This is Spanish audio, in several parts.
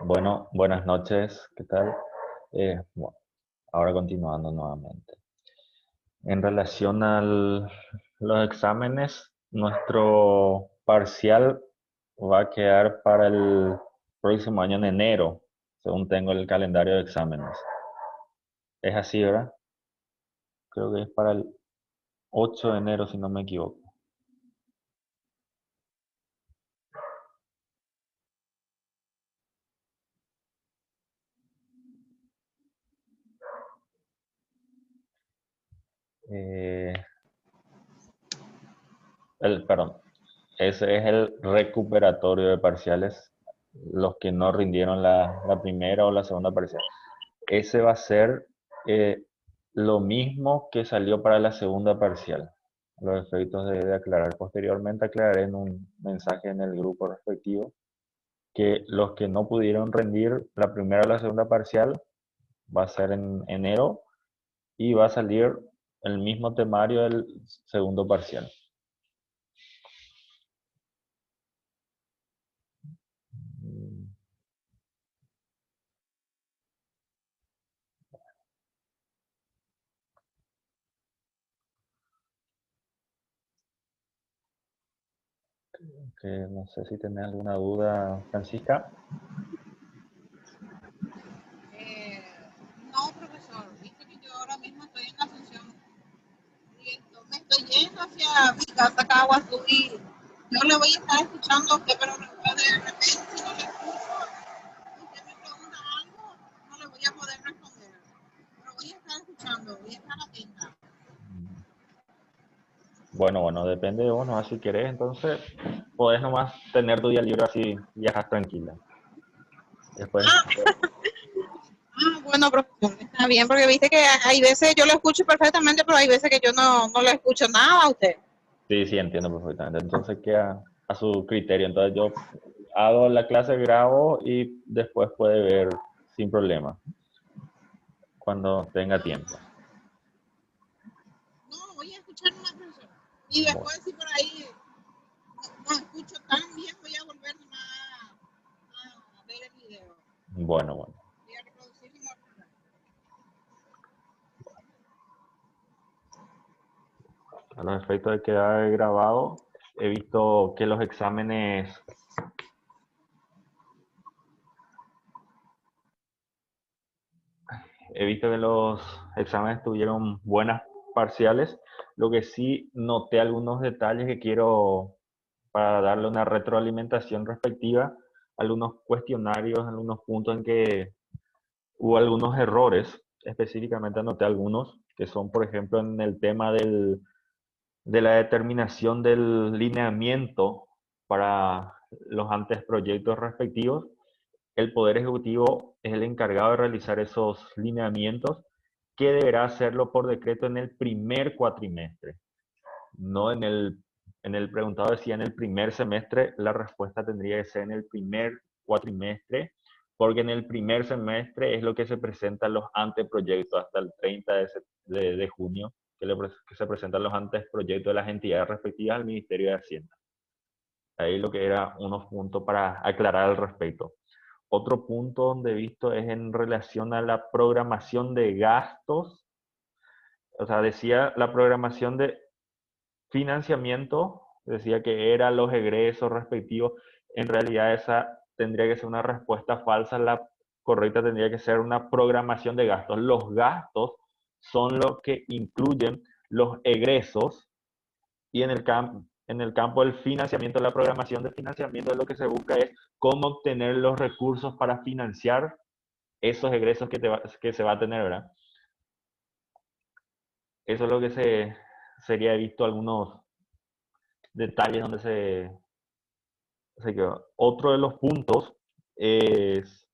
Bueno, buenas noches, ¿qué tal? Bueno, ahora continuando nuevamente. En relación a los exámenes, nuestro parcial va a quedar para el próximo año en enero, según tengo el calendario de exámenes. Es así, ¿verdad? Creo que es para el 8 de enero, si no me equivoco. Eh, perdón, ese es el recuperatorio de parciales, los que no rindieron la primera o la segunda parcial. Ese va a ser eh, lo mismo que salió para la segunda parcial. Los efectos de aclarar. Posteriormente aclararé en un mensaje en el grupo respectivo que los que no pudieron rendir la primera o la segunda parcial va a ser en enero y va a salir el mismo temario del segundo parcial. Que no sé si tenés alguna duda, Francisca. Eh, no, profesor, viste que yo ahora mismo estoy en la Asunción y me estoy yendo hacia mi casa Caguazú y yo le voy a estar escuchando a usted, pero de repente si no le escucho, usted me pregunta algo, no le voy a poder responder. Pero voy a estar escuchando, voy a estar atenta. Bueno, depende de vos, ¿no? Si querés, entonces podés nomás tener tu día libre así viajas tranquila. Después, Ah, bueno, profesor, está bien, porque viste que hay veces yo lo escucho perfectamente, pero hay veces que yo no le escucho nada a usted. sí, sí, entiendo perfectamente. Entonces queda a su criterio. Entonces yo hago la clase, grabo y después puede ver sin problema cuando tenga tiempo. No, voy a escuchar una profesor. Y Bueno, después, si por ahí no escucho tan bien, voy a volver a ver el video. bueno. Voy a reproducir y mostrar. A los efectos de quedar grabado, he visto que los exámenes, he visto que los exámenes tuvieron buenas parciales. Lo que sí noté algunos detalles que quiero para darle una retroalimentación respectiva, algunos cuestionarios, algunos puntos en que hubo algunos errores, específicamente anoté algunos, que son, por ejemplo, en el tema de la determinación del lineamiento para los antes proyectos respectivos. El Poder Ejecutivo es el encargado de realizar esos lineamientos, que deberá hacerlo por decreto en el primer cuatrimestre, no en el preguntado decía en el primer semestre, la respuesta tendría que ser en el primer cuatrimestre, porque en el primer semestre es lo que se presentan los anteproyectos hasta el 30 de junio, que se presentan los anteproyectos de las entidades respectivas al Ministerio de Hacienda. Ahí lo que era unos puntos para aclarar al respecto. Otro punto donde he visto es en relación a la programación de gastos. O sea, decía la programación de financiamiento, decía que eran los egresos respectivos. En realidad esa tendría que ser una respuesta falsa. La correcta tendría que ser una programación de gastos. Los gastos son los que incluyen los egresos, y en el campo del financiamiento, la programación de financiamiento, lo que se busca es cómo obtener los recursos para financiar esos egresos que se va a tener, ¿verdad? Eso es lo que sería visto algunos detalles donde se quedó. Otro de los puntos es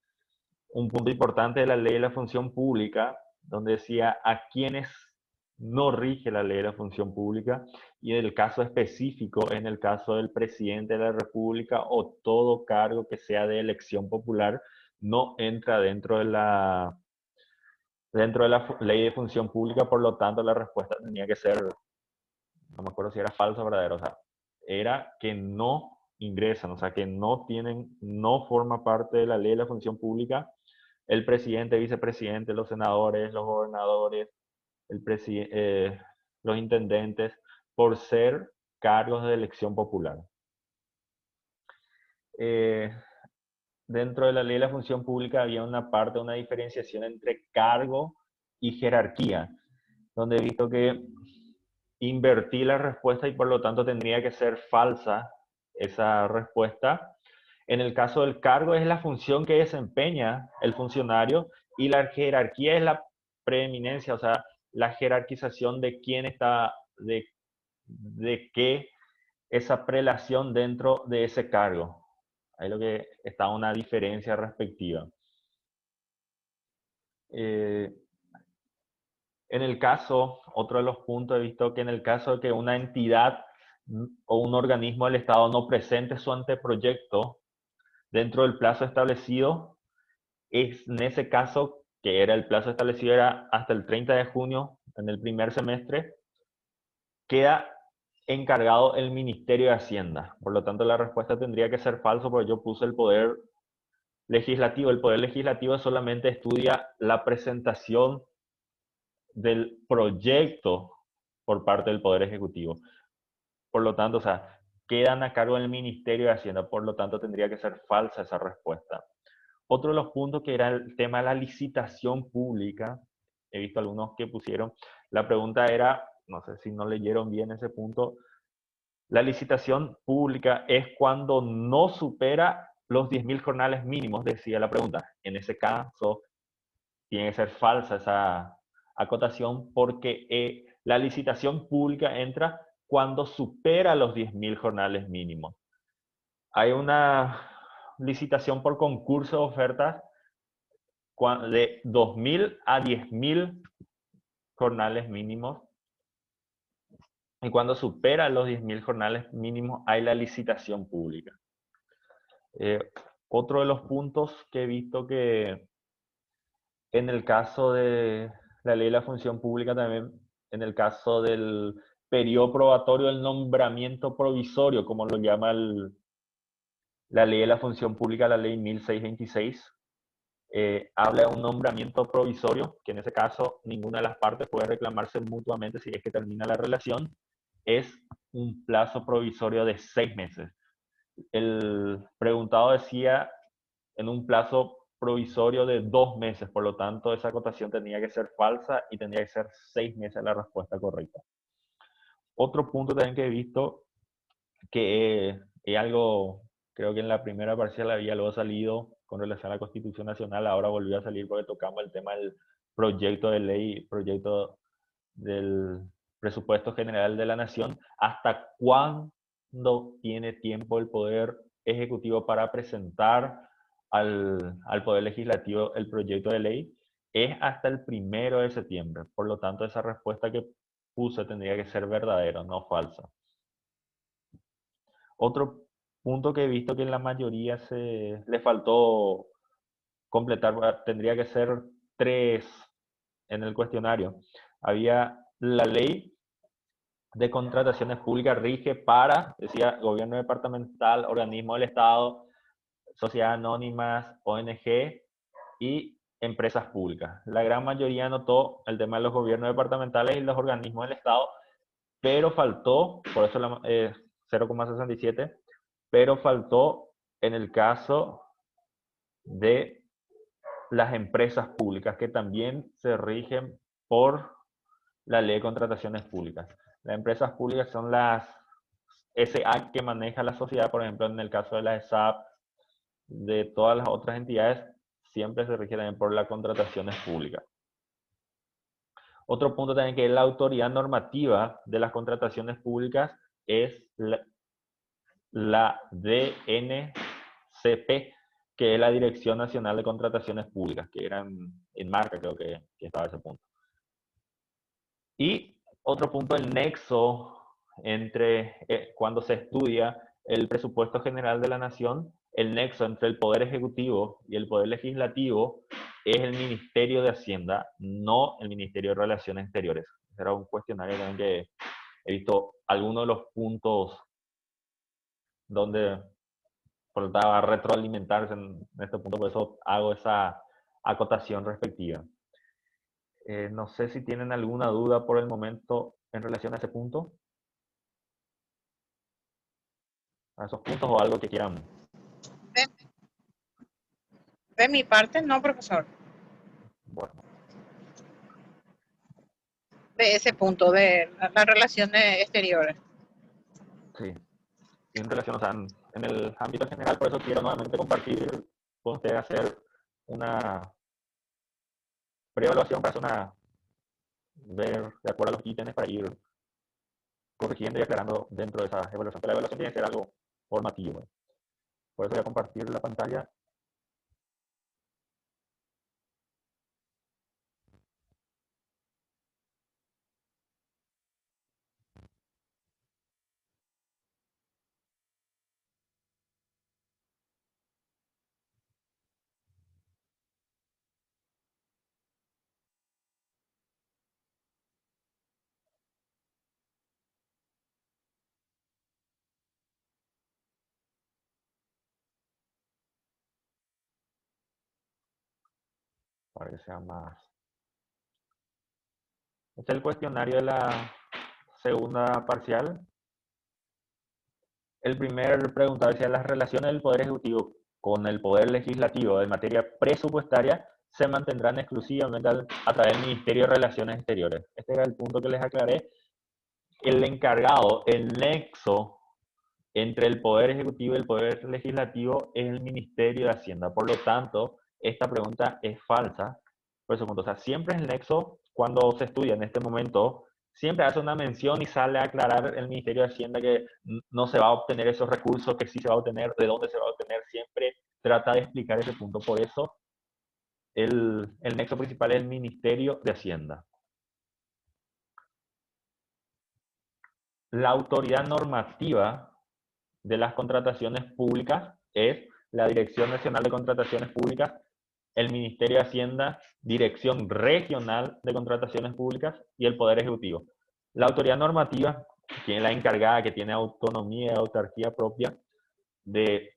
un punto importante de la ley de la función pública, donde decía a quienes no rige la ley de la función pública, y en el caso específico, en el caso del presidente de la República o todo cargo que sea de elección popular, no entra dentro de la ley de función pública. Por lo tanto la respuesta tenía que ser, no me acuerdo si era falso o verdadero, o sea, era que no ingresan, o sea, que no tienen, no forma parte de la ley de la función pública, el presidente, vicepresidente, los senadores, los gobernadores, los intendentes, por ser cargos de elección popular. Dentro de la ley de la función pública había una parte, una diferenciación entre cargo y jerarquía, donde he visto que invertí la respuesta y por lo tanto tendría que ser falsa esa respuesta. En el caso del cargo es la función que desempeña el funcionario y la jerarquía es la preeminencia, o sea, la jerarquización de quién está, de qué esa prelación dentro de ese cargo. Ahí lo que está una diferencia respectiva. En el caso, otro de los puntos he visto que en el caso de que una entidad o un organismo del Estado no presente su anteproyecto dentro del plazo establecido, es en ese caso, que era el plazo establecido era hasta el 30 de junio en el primer semestre, queda encargado el Ministerio de Hacienda. Por lo tanto, la respuesta tendría que ser falso porque yo puse el poder legislativo. El poder legislativo solamente estudia la presentación del proyecto por parte del Poder Ejecutivo. Por lo tanto, o sea, quedan a cargo del Ministerio de Hacienda. Por lo tanto, tendría que ser falsa esa respuesta. Otro de los puntos que era el tema de la licitación pública, he visto algunos que pusieron, la pregunta era, no sé si no leyeron bien ese punto, la licitación pública es cuando no supera los 10.000 jornales mínimos, decía la pregunta. En ese caso, tiene que ser falsa esa acotación porque la licitación pública entra cuando supera los 10.000 jornales mínimos. Hay una licitación por concurso de ofertas de 2.000 a 10.000 jornales mínimos. Y cuando supera los 10.000 jornales mínimos, hay la licitación pública. Otro de los puntos que he visto que en el caso de la ley de la función pública también, en el caso del periodo probatorio del nombramiento provisorio, como lo llama la ley de la función pública, la ley 1626, habla de un nombramiento provisorio, que en ese caso ninguna de las partes puede reclamarse mutuamente si es que termina la relación, es un plazo provisorio de 6 meses. El preguntado decía en un plazo provisorio de 2 meses, por lo tanto esa acotación tenía que ser falsa y tendría que ser 6 meses la respuesta correcta. Otro punto también que he visto, que es algo, creo que en la primera parcial había luego salido con relación a la Constitución Nacional, ahora volvió a salir porque tocamos el tema del proyecto de ley, proyecto del presupuesto general de la nación, hasta cuándo tiene tiempo el Poder Ejecutivo para presentar al Poder Legislativo el proyecto de ley, es hasta el 1 de septiembre. Por lo tanto, esa respuesta que puse tendría que ser verdadera, no falsa. Otro punto que he visto que en la mayoría le faltó completar, tendría que ser 3 en el cuestionario. Había la ley de contrataciones públicas rige para, decía, gobierno departamental, organismo del Estado, sociedades anónimas, ONG y empresas públicas. La gran mayoría anotó el tema de los gobiernos departamentales y los organismos del Estado, pero faltó, por eso 0,67, pero faltó en el caso de las empresas públicas, que también se rigen por la ley de contrataciones públicas. Las empresas públicas son las SA que maneja la sociedad, por ejemplo, en el caso de la ESAP, de todas las otras entidades, siempre se rige también por las contrataciones públicas. Otro punto también que es la autoridad normativa de las contrataciones públicas es la DNCP, que es la Dirección Nacional de Contrataciones Públicas, que eran en marca, creo que estaba ese punto. Y otro punto, el nexo entre cuando se estudia el presupuesto general de la nación, el nexo entre el Poder Ejecutivo y el Poder Legislativo es el Ministerio de Hacienda, no el Ministerio de Relaciones Exteriores. Era un cuestionario también que he visto algunos de los puntos donde faltaba retroalimentarse en este punto, por eso hago esa acotación respectiva. No sé si tienen alguna duda por el momento en relación a ese punto, a esos puntos o algo que quieran. De, de mi parte, no, profesor. Bueno, De ese punto, de las relaciones exteriores. sí. Y en relación, o sea, en el ámbito general, por eso quiero nuevamente compartir con ustedes, hacer una preevaluación para hacer ver de acuerdo a los ítems para ir corrigiendo y aclarando dentro de esa evaluación. Pero la evaluación tiene que ser algo formativo. Por eso voy a compartir la pantalla. Para que sea más. Este es el cuestionario de la segunda parcial. El primer preguntar si las relaciones del Poder Ejecutivo con el Poder Legislativo en materia presupuestaria se mantendrán exclusivamente a través del Ministerio de Relaciones Exteriores. Este era el punto que les aclaré. El encargado, el nexo entre el Poder Ejecutivo y el Poder Legislativo es el Ministerio de Hacienda. Por lo tanto, esta pregunta es falsa. Por eso, o sea, siempre es el nexo cuando se estudia en este momento, siempre hace una mención y sale a aclarar el Ministerio de Hacienda que no se va a obtener esos recursos, que sí se va a obtener, de dónde se va a obtener, siempre trata de explicar ese punto. Por eso, el nexo principal es el Ministerio de Hacienda. La autoridad normativa de las contrataciones públicas es la Dirección Nacional de Contrataciones Públicas, el Ministerio de Hacienda, Dirección Regional de Contrataciones Públicas y el Poder Ejecutivo. La autoridad normativa, que es la encargada, que tiene autonomía y autarquía propia de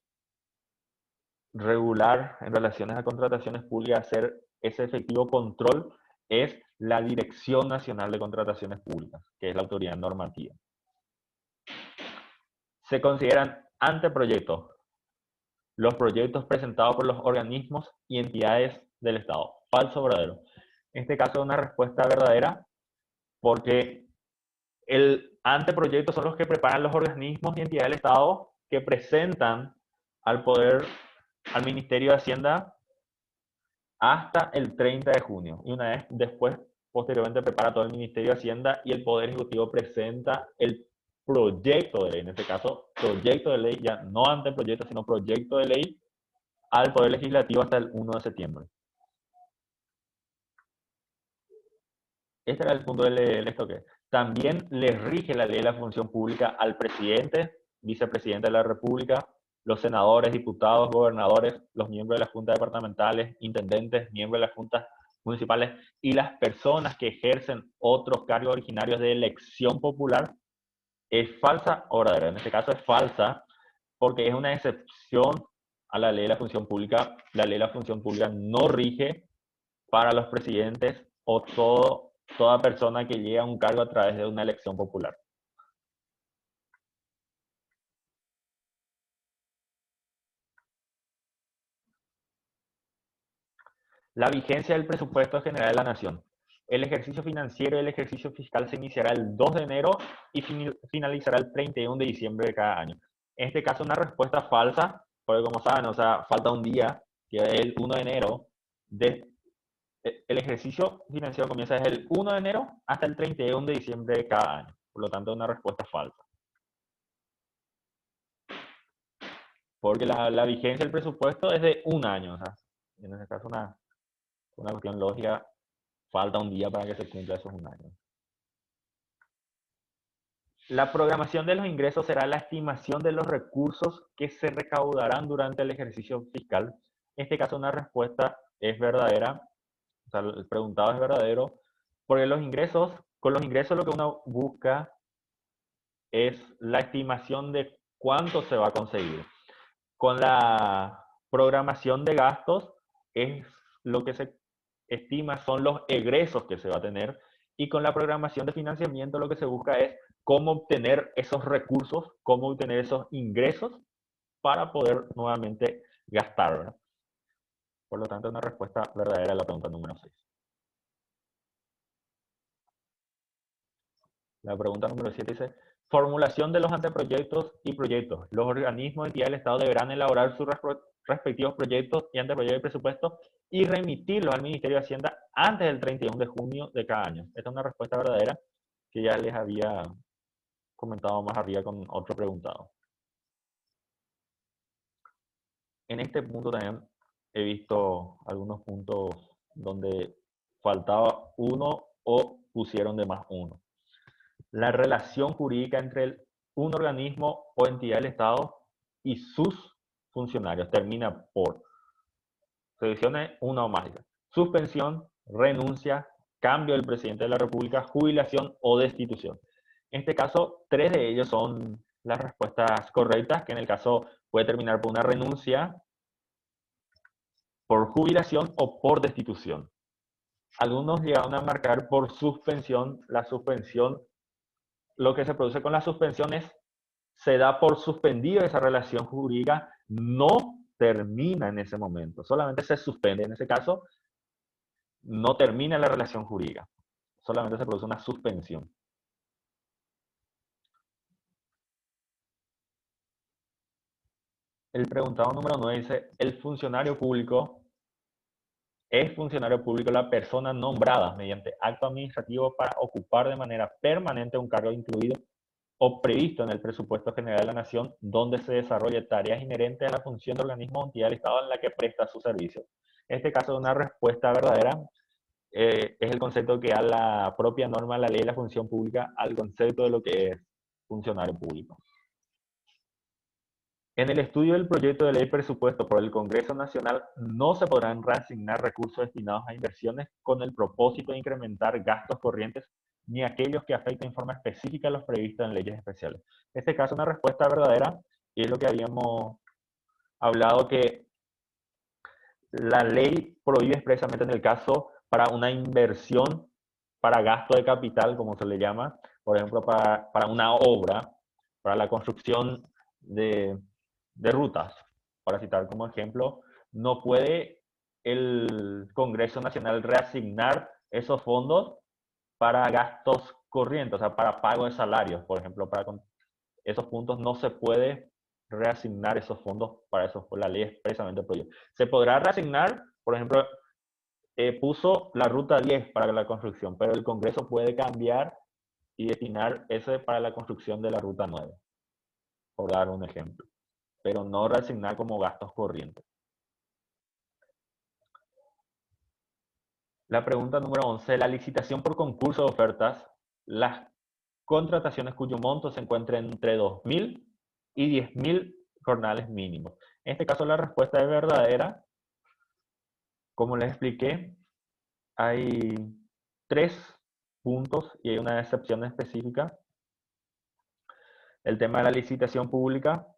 regular en relaciones a contrataciones públicas, hacer ese efectivo control, es la Dirección Nacional de Contrataciones Públicas, que es la autoridad normativa. Se consideran anteproyectos los proyectos presentados por los organismos y entidades del Estado. Falso o verdadero. En este caso es una respuesta verdadera porque el anteproyecto son los que preparan los organismos y entidades del Estado que presentan al poder, al Ministerio de Hacienda hasta el 30 de junio. Y una vez después, posteriormente, prepara todo el Ministerio de Hacienda y el Poder Ejecutivo presenta el proyecto de ley, en este caso, proyecto de ley, ya no anteproyecto, sino proyecto de ley al Poder Legislativo hasta el 1 de septiembre. Este era el punto del esto que también le rige la ley de la función pública al presidente, vicepresidente de la República, los senadores, diputados, gobernadores, los miembros de las juntas departamentales, intendentes, miembros de las juntas municipales y las personas que ejercen otros cargos originarios de elección popular. ¿Es falsa o verdadera? En este caso es falsa porque es una excepción a la ley de la función pública. La ley de la función pública no rige para los presidentes o toda persona que llega a un cargo a través de una elección popular. La vigencia del presupuesto general de la Nación. El ejercicio financiero y el ejercicio fiscal se iniciará el 2 de enero y finalizará el 31 de diciembre de cada año. En este caso, una respuesta falsa, porque como saben, o sea, falta un día, que es el 1 de enero. El ejercicio financiero comienza desde el 1 de enero hasta el 31 de diciembre de cada año. Por lo tanto, una respuesta falsa. Porque la vigencia del presupuesto es de un año. O sea, en este caso, una cuestión lógica, falta un día para que se cumpla esos un año. La programación de los ingresos será la estimación de los recursos que se recaudarán durante el ejercicio fiscal. En este caso, una respuesta es verdadera. O sea, el preguntado es verdadero. Porque con los ingresos lo que uno busca es la estimación de cuánto se va a conseguir. Con la programación de gastos es lo que se estima son los egresos que se va a tener, y con la programación de financiamiento lo que se busca es cómo obtener esos recursos, cómo obtener esos ingresos para poder nuevamente gastar, ¿verdad? Por lo tanto, una respuesta verdadera a la pregunta número 6. La pregunta número 7 dice, formulación de los anteproyectos y proyectos. Los organismos de entidad del Estado deberán elaborar sus respectivos proyectos y anteproyectos de presupuesto y remitirlos al Ministerio de Hacienda antes del 31 de junio de cada año. Esta es una respuesta verdadera que ya les había comentado más arriba con otro preguntado. En este punto también he visto algunos puntos donde faltaba uno o pusieron de más uno. La relación jurídica entre un organismo o entidad del Estado y sus funcionarios termina por seleccione una o más. Suspensión, renuncia, cambio del presidente de la República, jubilación o destitución. En este caso, 3 de ellos son las respuestas correctas, que en el caso puede terminar por una renuncia, por jubilación o por destitución. Algunos llegaron a marcar por suspensión. La suspensión, lo que se produce con la suspensión es, se da por suspendido esa relación jurídica, no termina en ese momento, solamente se suspende. En ese caso, no termina la relación jurídica, solamente se produce una suspensión. El preguntado número 9 dice, el funcionario público es funcionario público la persona nombrada mediante acto administrativo para ocupar de manera permanente un cargo incluido o previsto en el presupuesto general de la Nación, donde se desarrolle tareas inherentes a la función de organismo o entidad del Estado en la que presta su servicio. En este caso, una respuesta verdadera es el concepto que da la propia norma, la ley de la función pública, al concepto de lo que es funcionario público. En el estudio del proyecto de ley presupuesto por el Congreso Nacional no se podrán reasignar recursos destinados a inversiones con el propósito de incrementar gastos corrientes ni aquellos que afecten en forma específica a los previstos en leyes especiales. En este caso, una respuesta verdadera, y es lo que habíamos hablado, que la ley prohíbe expresamente en el caso para una inversión, para gasto de capital, como se le llama, por ejemplo, para una obra, para la construcción de rutas, para citar como ejemplo, no puede el Congreso Nacional reasignar esos fondos para gastos corrientes, o sea, para pago de salarios, por ejemplo, para esos puntos no se puede reasignar esos fondos para eso, la ley expresamente prohíbe. Se podrá reasignar, por ejemplo, puso la ruta 10 para la construcción, pero el Congreso puede cambiar y destinar ese para la construcción de la ruta 9, por dar un ejemplo, pero no reasignar como gastos corrientes. La pregunta número 11, la licitación por concurso de ofertas, las contrataciones cuyo monto se encuentra entre 2.000 y 10.000 jornales mínimos. En este caso la respuesta es verdadera. Como les expliqué, hay 3 puntos y hay una excepción específica. El tema de la licitación pública,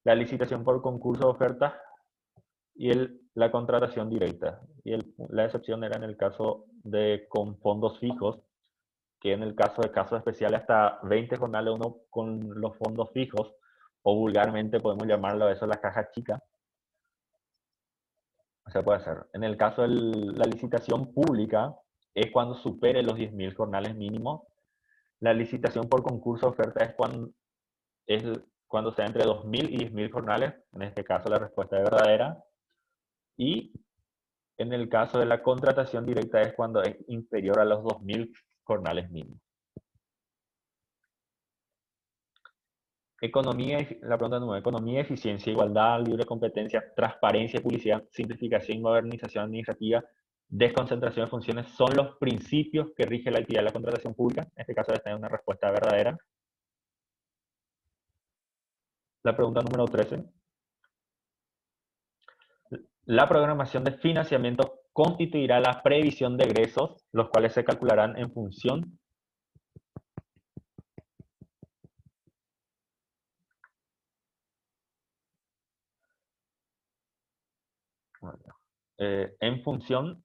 la licitación por concurso de ofertas y la contratación directa. Y la excepción era en el caso de con fondos fijos, que en el caso de casos especiales hasta 20 jornales uno con los fondos fijos, o vulgarmente podemos llamarlo a eso la caja chica. Se puede hacer. En el caso de la licitación pública, es cuando supere los 10.000 jornales mínimos. La licitación por concurso de oferta es cuando sea entre 2.000 y 10.000 jornales. En este caso la respuesta es verdadera. Y en el caso de la contratación directa es cuando es inferior a los 2.000 jornales mínimos. La pregunta número 9, economía, eficiencia, igualdad, libre competencia, transparencia, publicidad, simplificación y modernización administrativa, desconcentración de funciones, son los principios que rigen la actividad de la contratación pública. En este caso, esta es una respuesta verdadera. La pregunta número 13. La programación de financiamiento constituirá la previsión de egresos, los cuales se calcularán en función En función,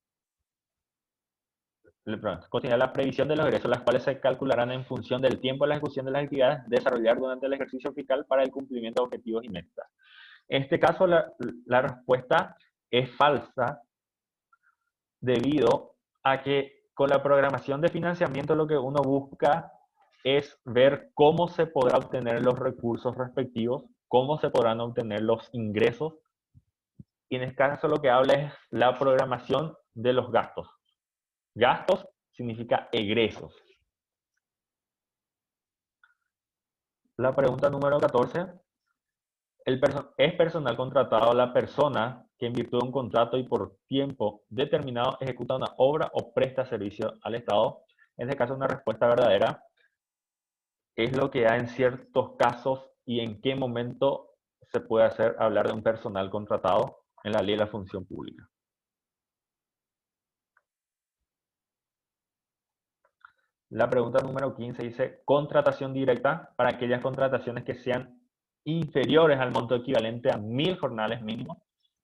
considera la previsión de los egresos, las cuales se calcularán en función del tiempo de la ejecución de las actividades desarrollar durante el ejercicio fiscal para el cumplimiento de objetivos y metas. En este caso, la respuesta es falsa debido a que con la programación de financiamiento lo que uno busca es ver cómo se podrá obtener los recursos respectivos, cómo se podrán obtener los ingresos, y en este caso lo que habla es la programación de los gastos. Gastos significa egresos. La pregunta número 14. ¿Es personal contratado la persona que en virtud de un contrato y por tiempo determinado ejecuta una obra o presta servicio al Estado? En este caso, una respuesta verdadera es lo que hay en ciertos casos y en qué momento se puede hacer hablar de un personal contratado en la ley de la función pública. La pregunta número 15 dice, contratación directa para aquellas contrataciones que sean inferiores al monto equivalente a 1000 jornales mínimos.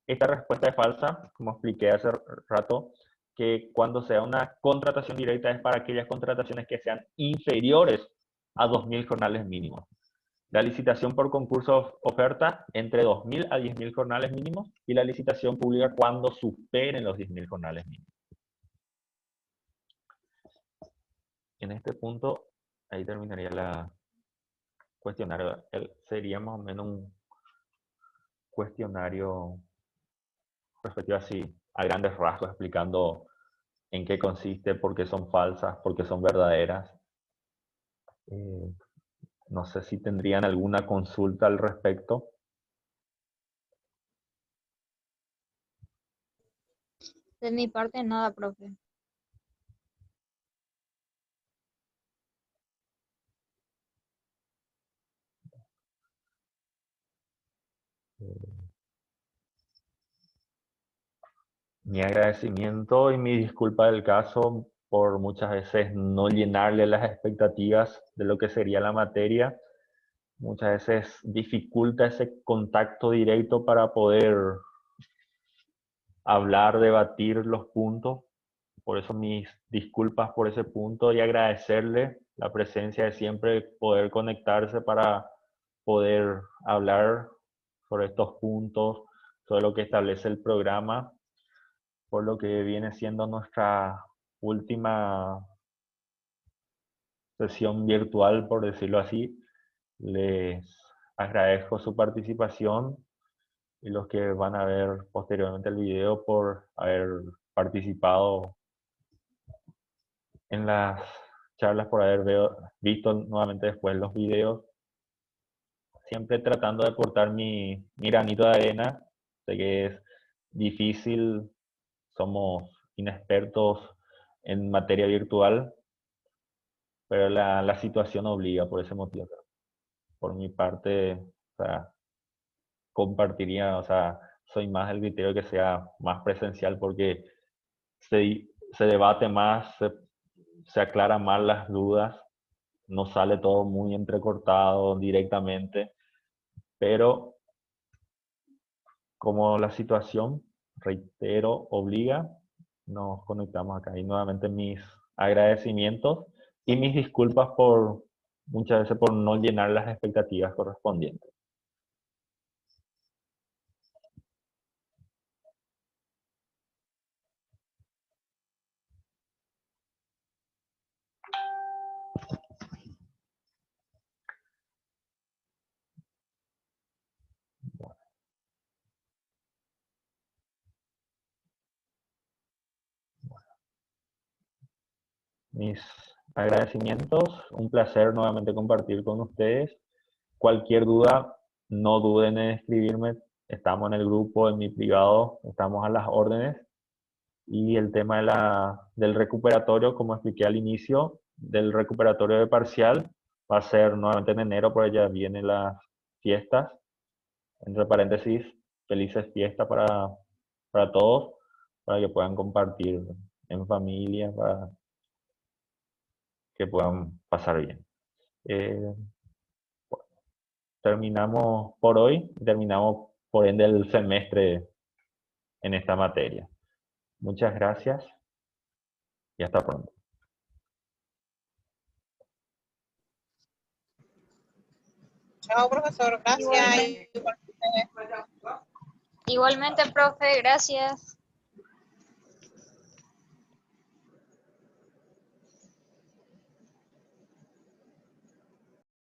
Esta respuesta es falsa, como expliqué hace rato, que cuando sea una contratación directa es para aquellas contrataciones que sean inferiores a 2000 jornales mínimos. La licitación por concurso oferta entre 2000 a 10.000 jornales mínimos y la licitación pública cuando superen los 10.000 jornales mínimos. En este punto, ahí terminaría la cuestionario. Sería más o menos un cuestionario respectivo así, a grandes rasgos, explicando en qué consiste, por qué son falsas, por qué son verdaderas. No sé si tendrían alguna consulta al respecto. De mi parte, nada, profe. Mi agradecimiento y mi disculpa del caso por muchas veces no llenarle las expectativas de lo que sería la materia. Muchas veces dificulta ese contacto directo para poder hablar, debatir los puntos. Por eso mis disculpas por ese punto y agradecerle la presencia de siempre poder conectarse para poder hablar sobre estos puntos, sobre lo que establece el programa, por lo que viene siendo nuestra última sesión virtual, por decirlo así. Les agradezco su participación y los que van a ver posteriormente el video por haber participado en las charlas, por haber visto nuevamente después los videos, siempre tratando de aportar mi granito de arena. Sé que es difícil, somos inexpertos en materia virtual, pero la situación obliga por ese motivo. Por mi parte, o sea, compartiría, o sea, soy más del criterio que sea más presencial porque se debate más, se aclaran más las dudas, no sale todo muy entrecortado directamente, pero como la situación, reitero, obliga, nos conectamos acá. Y nuevamente mis agradecimientos y mis disculpas por muchas veces por no llenar las expectativas correspondientes. Mis agradecimientos, un placer nuevamente compartir con ustedes. Cualquier duda, no duden en escribirme. Estamos en el grupo, en mi privado, estamos a las órdenes. Y el tema del recuperatorio, como expliqué al inicio, del recuperatorio de parcial, va a ser nuevamente en enero, por allá vienen las fiestas. Entre paréntesis, felices fiestas para todos, para que puedan compartir en familia, para que puedan pasar bien. Terminamos por hoy, terminamos por ende el semestre en esta materia. Muchas gracias y hasta pronto. Chao, profesor. Gracias. Igualmente, profe, gracias.